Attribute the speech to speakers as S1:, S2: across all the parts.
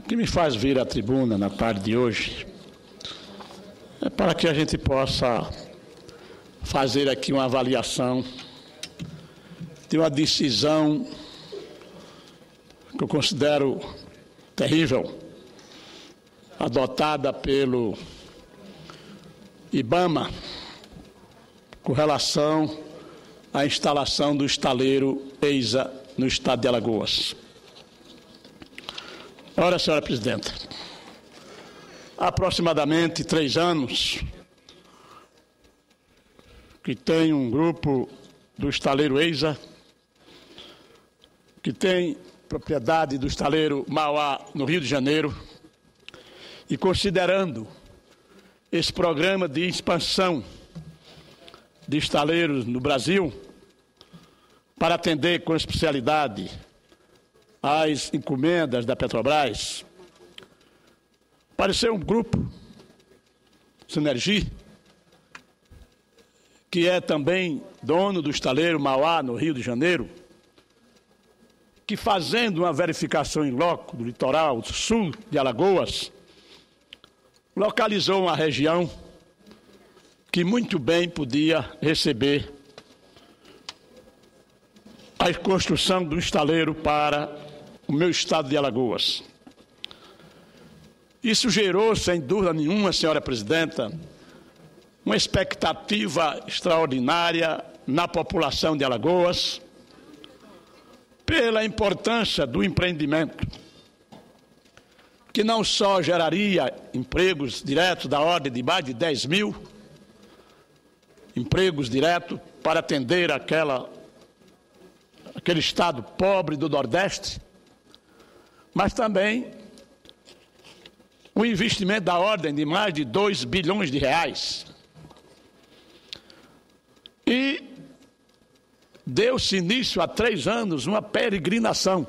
S1: O que me faz vir à tribuna na tarde de hoje é para que a gente possa fazer aqui uma avaliação de uma decisão que eu considero terrível, adotada pelo IBAMA com relação à instalação do estaleiro EISA no estado de Alagoas. Ora, senhora presidenta, há aproximadamente 3 anos que tem um grupo do estaleiro EISA, que tem propriedade do estaleiro Mauá, no Rio de Janeiro, e considerando esse programa de expansão de estaleiros no Brasil, para atender com especialidade as encomendas da Petrobras, apareceu um grupo, Sinergi, que é também dono do estaleiro Mauá, no Rio de Janeiro, que, fazendo uma verificação em loco do litoral sul de Alagoas, localizou uma região que muito bem podia receber a construção do estaleiro para o meu estado de Alagoas. Isso gerou, sem dúvida nenhuma, senhora presidenta, uma expectativa extraordinária na população de Alagoas, pela importância do empreendimento, que não só geraria empregos diretos da ordem de mais de 10 mil empregos diretos para atender aquele estado pobre do Nordeste, mas também um investimento da ordem de mais de 2 bilhões de reais. E deu-se início há 3 anos uma peregrinação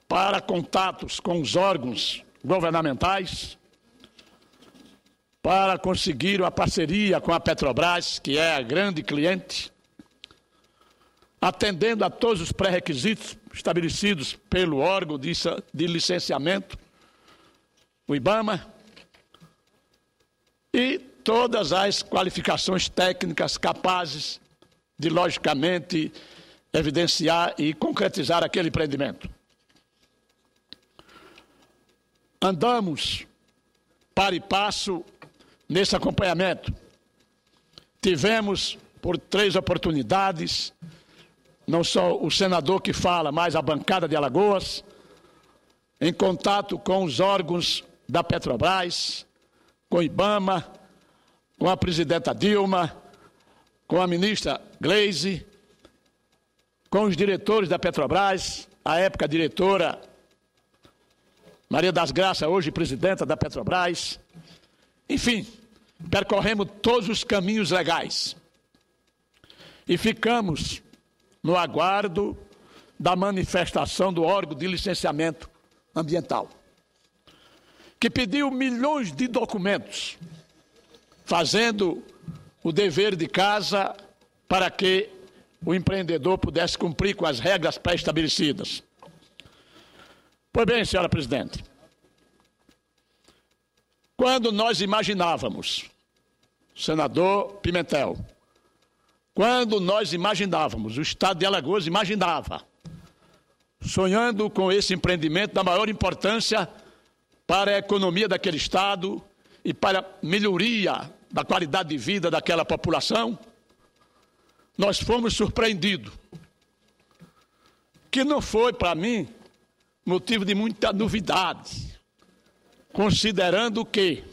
S1: para contatos com os órgãos governamentais, para conseguir uma parceria com a Petrobras, que é a grande cliente, atendendo a todos os pré-requisitos estabelecidos pelo órgão de licenciamento, o IBAMA, e todas as qualificações técnicas capazes de, logicamente, evidenciar e concretizar aquele empreendimento. Andamos para e passo nesse acompanhamento. Tivemos, por 3 oportunidades, não só o senador que fala, mas a bancada de Alagoas, em contato com os órgãos da Petrobras, com o IBAMA, com a presidenta Dilma, com a ministra Gleisi, com os diretores da Petrobras, à época a diretora Maria das Graças, hoje presidenta da Petrobras. Enfim, percorremos todos os caminhos legais e ficamos no aguardo da manifestação do órgão de licenciamento ambiental, que pediu milhões de documentos, fazendo o dever de casa para que o empreendedor pudesse cumprir com as regras pré-estabelecidas. Pois bem, senhora presidente, quando nós imaginávamos, senador Pimentel, quando nós imaginávamos, o estado de Alagoas imaginava, sonhando com esse empreendimento da maior importância para a economia daquele estado e para a melhoria da qualidade de vida daquela população, nós fomos surpreendidos. Que não foi, para mim, motivo de muita novidade, considerando que,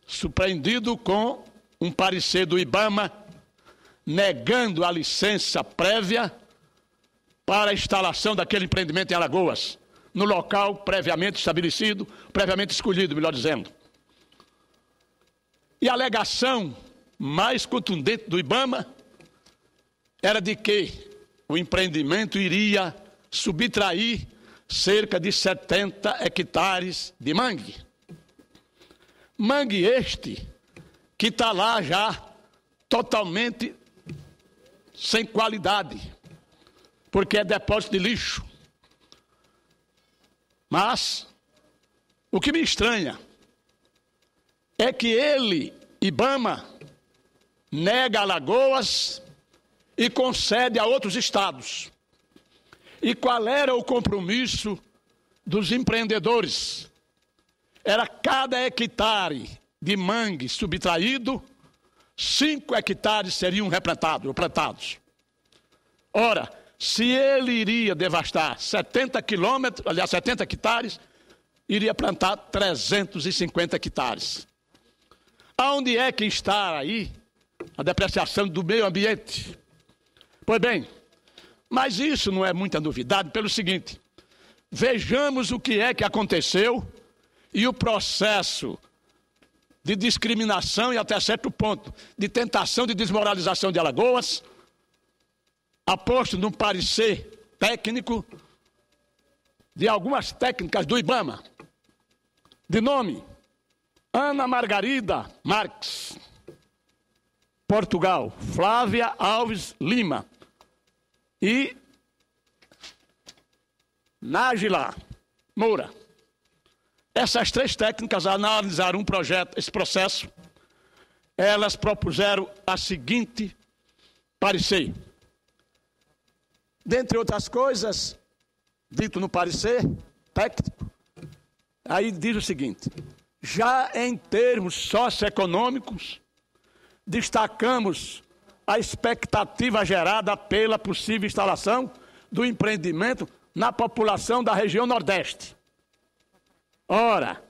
S1: surpreendido com um parecer do IBAMA, negando a licença prévia para a instalação daquele empreendimento em Alagoas, no local previamente estabelecido, previamente escolhido, melhor dizendo. E a alegação mais contundente do IBAMA era de que o empreendimento iria subtrair cerca de 70 hectares de mangue. Mangue este que está lá já totalmente sem qualidade, porque é depósito de lixo. Mas o que me estranha é que ele, IBAMA, nega Alagoas e concede a outros estados. E qual era o compromisso dos empreendedores? Era cada hectare de mangue subtraído, 5 hectares seriam plantados. Ora, se ele iria devastar 70 hectares, iria plantar 350 hectares. Aonde é que está aí a depreciação do meio ambiente? Pois bem, mas isso não é muita novidade pelo seguinte: vejamos o que é que aconteceu e o processo de discriminação e até certo ponto de tentação de desmoralização de Alagoas, aposto num parecer técnico de algumas técnicas do IBAMA, de nome Ana Margarida Marques, Portugal, Flávia Alves Lima e Nájila Moura. Essas 3 técnicas analisaram esse processo. Elas propuseram a seguinte parecer. Dentre outras coisas, dito no parecer técnico, aí diz o seguinte: já em termos socioeconômicos, destacamos a expectativa gerada pela possível instalação do empreendimento na população da região Nordeste. Ora,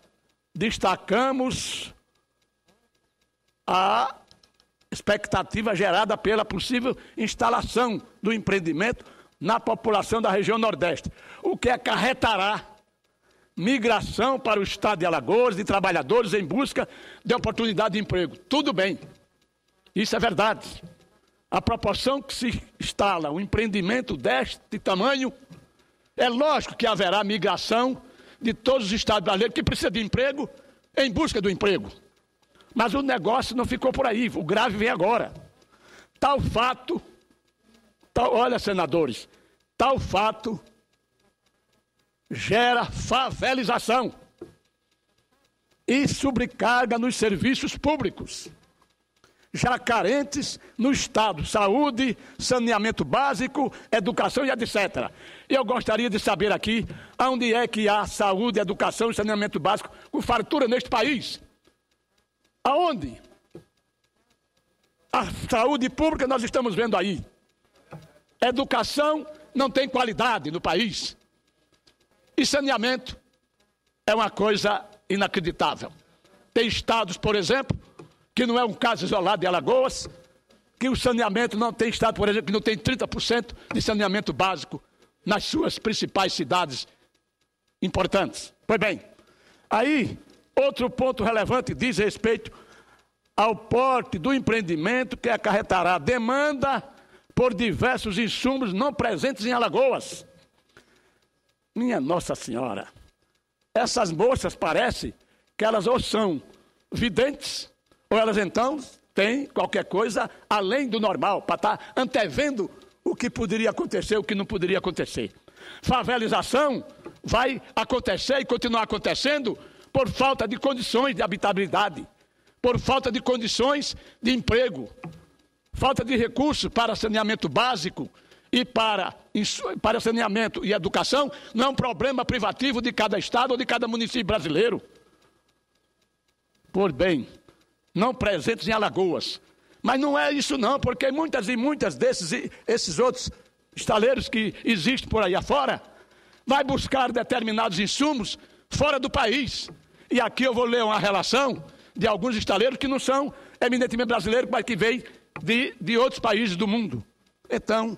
S1: destacamos a expectativa gerada pela possível instalação do empreendimento na população da região Nordeste, o que acarretará migração para o estado de Alagoas de trabalhadores em busca de oportunidade de emprego. Tudo bem, isso é verdade. A proporção que se instala um empreendimento deste tamanho, é lógico que haverá migração de todos os estados brasileiros que precisam de emprego em busca do emprego. Mas o negócio não ficou por aí, o grave vem agora. Olha, senadores, tal fato gera favelização e sobrecarga nos serviços públicos, já carentes no Estado, saúde, saneamento básico, educação e etc. E eu gostaria de saber aqui, onde é que há saúde, educação e saneamento básico com fartura neste país? Aonde? A saúde pública nós estamos vendo aí. Educação não tem qualidade no país. E saneamento é uma coisa inacreditável. Tem estados, por exemplo, que não é um caso isolado de Alagoas, que o saneamento não tem estado, por exemplo, que não tem 30% de saneamento básico nas suas principais cidades importantes. Pois bem, aí outro ponto relevante diz respeito ao porte do empreendimento que acarretará demanda por diversos insumos não presentes em Alagoas. Minha Nossa Senhora, essas moças parece que elas ou são videntes, ou elas então têm qualquer coisa além do normal, para estar antevendo o que poderia acontecer, o que não poderia acontecer. Favelização vai acontecer e continuar acontecendo por falta de condições de habitabilidade, por falta de condições de emprego, falta de recursos para saneamento básico e para saneamento e educação. Não é um problema privativo de cada estado ou de cada município brasileiro. Por bem, não presentes em Alagoas. Mas não é isso não, porque muitas esses outros estaleiros que existem por aí afora, vai buscar determinados insumos fora do país. E aqui eu vou ler uma relação de alguns estaleiros que não são eminentemente brasileiros, mas que vêm de outros países do mundo. Então,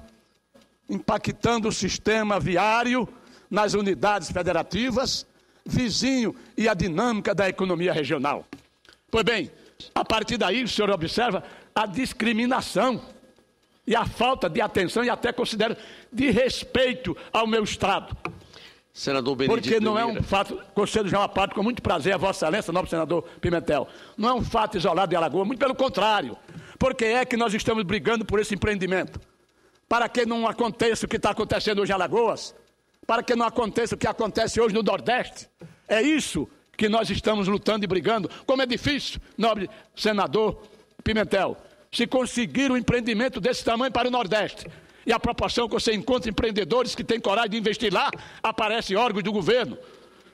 S1: impactando o sistema viário nas unidades federativas, vizinho e a dinâmica da economia regional. Pois bem, a partir daí o senhor observa a discriminação e a falta de atenção e até considero de respeito ao meu Estado.
S2: Senador Benedito
S1: Porque não
S2: Limeira.
S1: é um fato, concedo já uma parte com muito prazer a Vossa Excelência, nobre senador Pimentel, não é um fato isolado de Alagoas, muito pelo contrário. Porque é que nós estamos brigando por esse empreendimento? para que não aconteça o que está acontecendo hoje em Alagoas, para que não aconteça o que acontece hoje no Nordeste. É isso que nós estamos lutando e brigando. Como é difícil, nobre senador Pimentel, se conseguir um empreendimento desse tamanho para o Nordeste. E a proporção que você encontra empreendedores que têm coragem de investir lá, aparecem órgãos do governo,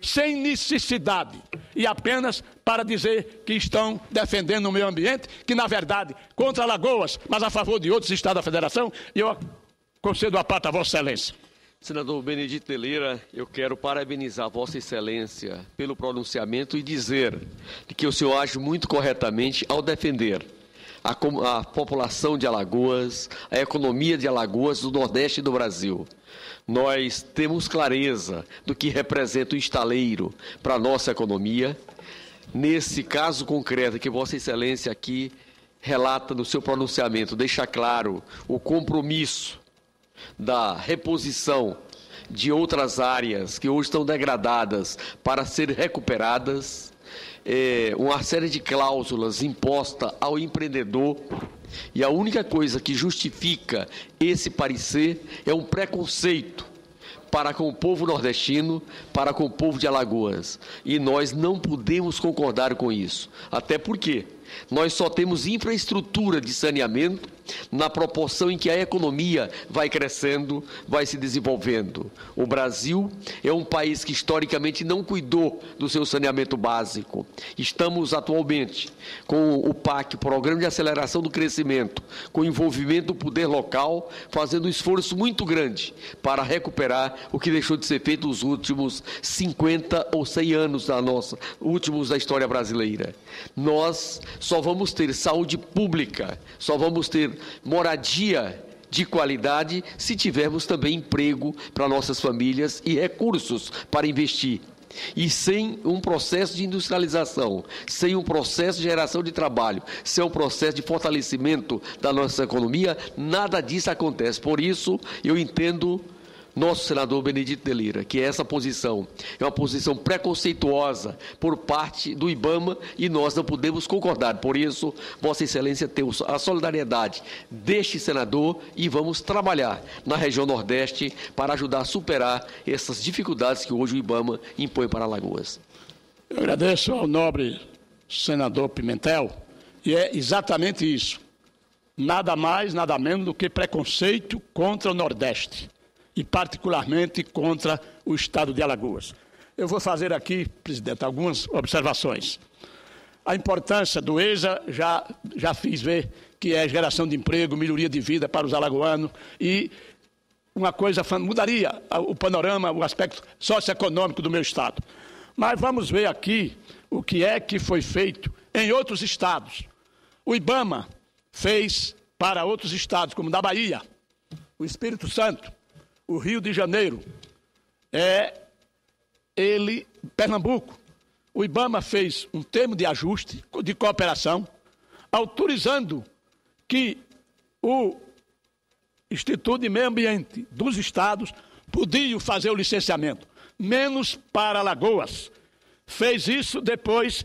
S1: sem necessidade, e apenas para dizer que estão defendendo o meio ambiente, que na verdade, contra Alagoas, mas a favor de outros estados da federação, e eu concedo a parte a Vossa Excelência.
S2: Senador Benedito de Lira, eu quero parabenizar Vossa Excelência pelo pronunciamento e dizer que o senhor age muito corretamente ao defender a população de Alagoas, a economia de Alagoas, do Nordeste e do Brasil. Nós temos clareza do que representa o estaleiro para a nossa economia. Nesse caso concreto que Vossa Excelência aqui relata no seu pronunciamento, deixa claro o compromisso da reposição de outras áreas que hoje estão degradadas para serem recuperadas, uma série de cláusulas imposta ao empreendedor, e a única coisa que justifica esse parecer é um preconceito para com o povo nordestino, para com o povo de Alagoas. E nós não podemos concordar com isso. Até porque nós só temos infraestrutura de saneamento na proporção em que a economia vai crescendo, vai se desenvolvendo. O Brasil é um país que historicamente não cuidou do seu saneamento básico. Estamos atualmente com o PAC, Programa de Aceleração do Crescimento, com o envolvimento do poder local, fazendo um esforço muito grande para recuperar o que deixou de ser feito nos últimos 50 ou 100 anos últimos da história brasileira. Nós só vamos ter saúde pública, só vamos ter moradia de qualidade se tivermos também emprego para nossas famílias e recursos para investir. E sem um processo de industrialização, sem um processo de geração de trabalho, sem um processo de fortalecimento da nossa economia, nada disso acontece. Por isso, eu entendo nosso senador Benedito de Lira, que essa posição é uma posição preconceituosa por parte do IBAMA e nós não podemos concordar. Por isso, Vossa Excelência tem a solidariedade deste senador e vamos trabalhar na região Nordeste para ajudar a superar essas dificuldades que hoje o IBAMA impõe para Alagoas.
S1: Eu agradeço ao nobre senador Pimentel, e é exatamente isso. Nada mais, nada menos do que preconceito contra o Nordeste, e particularmente contra o estado de Alagoas. Eu vou fazer aqui, presidente, algumas observações. A importância do ESA, já fiz ver que é geração de emprego, melhoria de vida para os alagoanos, e uma coisa mudaria o panorama, o aspecto socioeconômico do meu estado. Mas vamos ver aqui o que é que foi feito em outros estados. O IBAMA fez para outros estados, como da Bahia, o Espírito Santo, o Rio de Janeiro, Pernambuco. O IBAMA fez um termo de ajuste, de cooperação, autorizando que o Instituto de Meio Ambiente dos estados podia fazer o licenciamento, menos para Alagoas. Fez isso depois,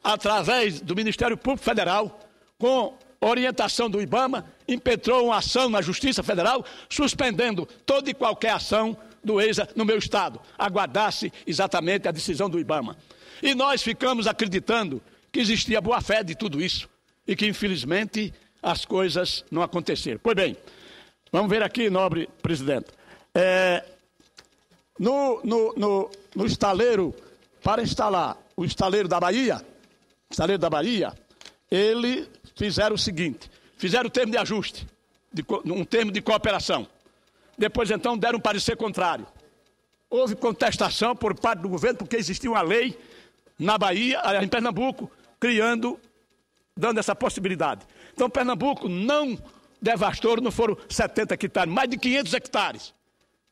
S1: através do Ministério Público Federal, com orientação do IBAMA, impetrou uma ação na Justiça Federal, suspendendo toda e qualquer ação do ESA no meu estado. Aguardasse exatamente a decisão do IBAMA. E nós ficamos acreditando que existia boa-fé de tudo isso e que, infelizmente, as coisas não aconteceram. Pois bem, vamos ver aqui, nobre presidente. No estaleiro, para instalar o estaleiro da Bahia, eles fizeram o seguinte: fizeram o termo de ajuste, um termo de cooperação. Depois, então, deram um parecer contrário. Houve contestação por parte do governo, porque existia uma lei na Bahia, em Pernambuco, dando essa possibilidade. Então, Pernambuco não devastou, não foram 70 hectares, mais de 500 hectares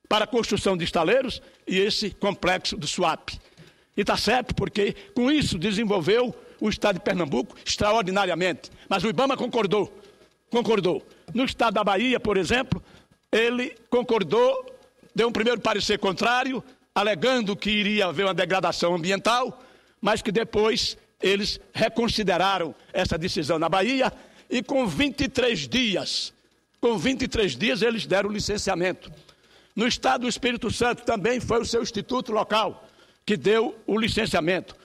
S1: para a construção de estaleiros e esse complexo do SWAP. E está certo, porque com isso desenvolveu o estado de Pernambuco extraordinariamente. Mas o IBAMA concordou. No estado da Bahia, por exemplo, ele concordou, deu um primeiro parecer contrário, alegando que iria haver uma degradação ambiental, mas que depois eles reconsideraram essa decisão na Bahia e com 23 dias Com 23 dias eles deram licenciamento. No estado do Espírito Santo também foi o seu instituto local que deu o licenciamento.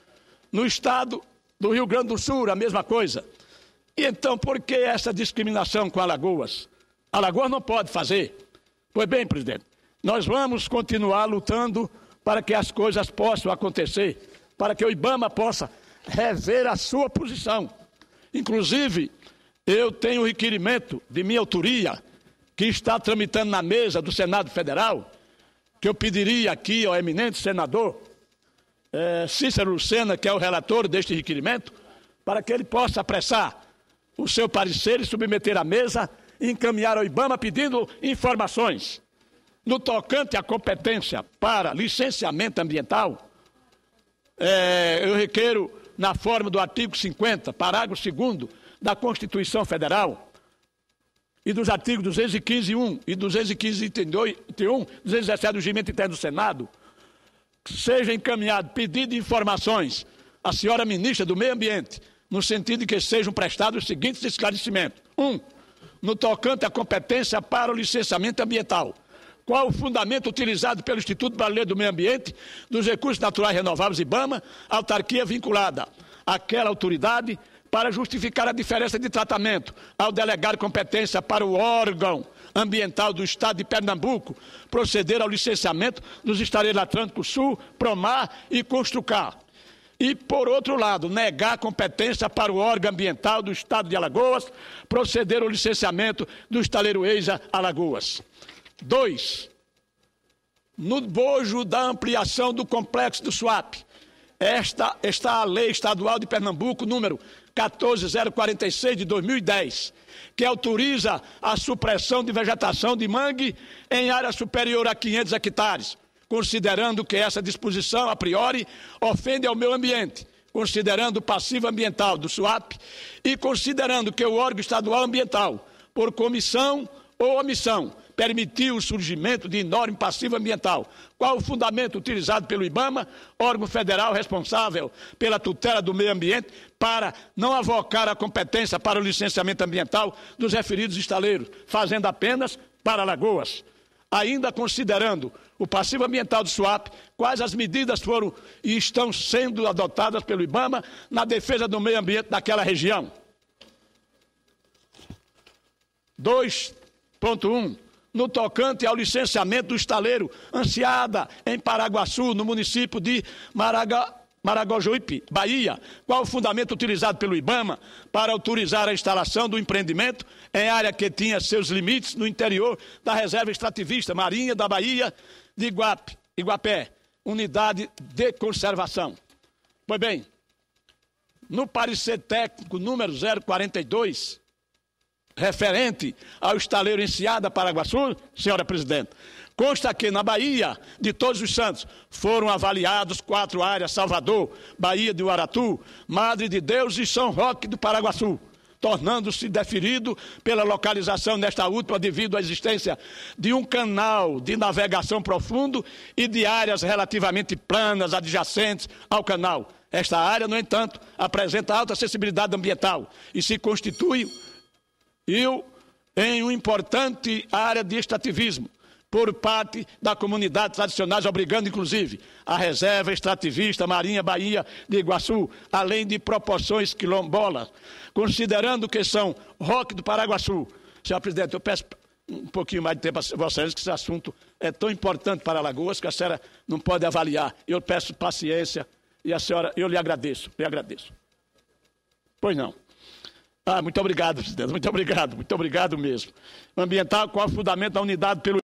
S1: No estado do Rio Grande do Sul, a mesma coisa. E então, por que essa discriminação com Alagoas? Alagoas não pode fazer. Pois bem, presidente, nós vamos continuar lutando para que as coisas possam acontecer, para que o IBAMA possa rever a sua posição. Inclusive, eu tenho um requerimento de minha autoria, que está tramitando na mesa do Senado Federal, que eu pediria aqui ao eminente senador Cícero Lucena, que é o relator deste requerimento, para que ele possa apressar o seu parecer e submeter à mesa e encaminhar ao IBAMA pedindo informações. No tocante à competência para licenciamento ambiental, eu requeiro, na forma do artigo 50, parágrafo 2º da Constituição Federal, e dos artigos 215.1 e 215.1, 217 do Regimento Interno do Senado, seja encaminhado pedido de informações à senhora ministra do Meio Ambiente, no sentido de que sejam prestados os seguintes esclarecimentos. 1. No tocante à competência para o licenciamento ambiental, qual o fundamento utilizado pelo Instituto Brasileiro do Meio Ambiente, dos Recursos Naturais Renováveis IBAMA, autarquia vinculada àquela autoridade, para justificar a diferença de tratamento ao delegar competência para o órgão ambiental do Estado de Pernambuco proceder ao licenciamento dos estaleiros Atlântico Sul, Promar e Construcar. E, por outro lado, negar competência para o órgão ambiental do Estado de Alagoas proceder ao licenciamento do estaleiro EISA Alagoas. 2. No bojo da ampliação do complexo do SUAP, esta está a Lei Estadual de Pernambuco, número 14046 de 2010, que autoriza a supressão de vegetação de mangue em área superior a 500 hectares, considerando que essa disposição, a priori, ofende ao meio ambiente, considerando o passivo ambiental do SUAP e considerando que o órgão estadual ambiental, por comissão ou omissão, permitiu o surgimento de enorme passivo ambiental. Qual o fundamento utilizado pelo IBAMA, órgão federal responsável pela tutela do meio ambiente, para não avocar a competência para o licenciamento ambiental dos referidos estaleiros, fazendo apenas para Alagoas? Ainda considerando o passivo ambiental do SUAP, quais as medidas foram e estão sendo adotadas pelo IBAMA na defesa do meio ambiente daquela região? 2.1. No tocante ao licenciamento do estaleiro Ansiada, em Paraguaçu, no município de Maragogipe, Bahia, qual o fundamento utilizado pelo IBAMA para autorizar a instalação do empreendimento em área que tinha seus limites no interior da reserva extrativista Marinha da Bahia de Iguapé, unidade de conservação? Pois bem, no parecer técnico número 042, referente ao estaleiro Enseada Paraguaçu, senhora presidente, consta que na Bahia de Todos os Santos foram avaliados 4 áreas: Salvador, Bahia de Uaratu, Madre de Deus e São Roque do Paraguaçu, tornando-se deferido pela localização nesta última devido à existência de um canal de navegação profundo e de áreas relativamente planas adjacentes ao canal. Esta área, no entanto, apresenta alta acessibilidade ambiental e se constitui em uma importante área de extrativismo por parte da comunidade tradicional, obrigando inclusive a reserva extrativista Marinha Bahia de Iguaçu, além de proporções quilombolas, considerando que são Roque do Paraguaçu. Senhor presidente, eu peço um pouquinho mais de tempo a vocês, que esse assunto é tão importante para Alagoas que a senhora não pode avaliar. Eu peço paciência e a senhora, eu lhe agradeço. Pois não. Muito obrigado, presidente, muito obrigado mesmo. Ambiental, qual o fundamento da unidade pelo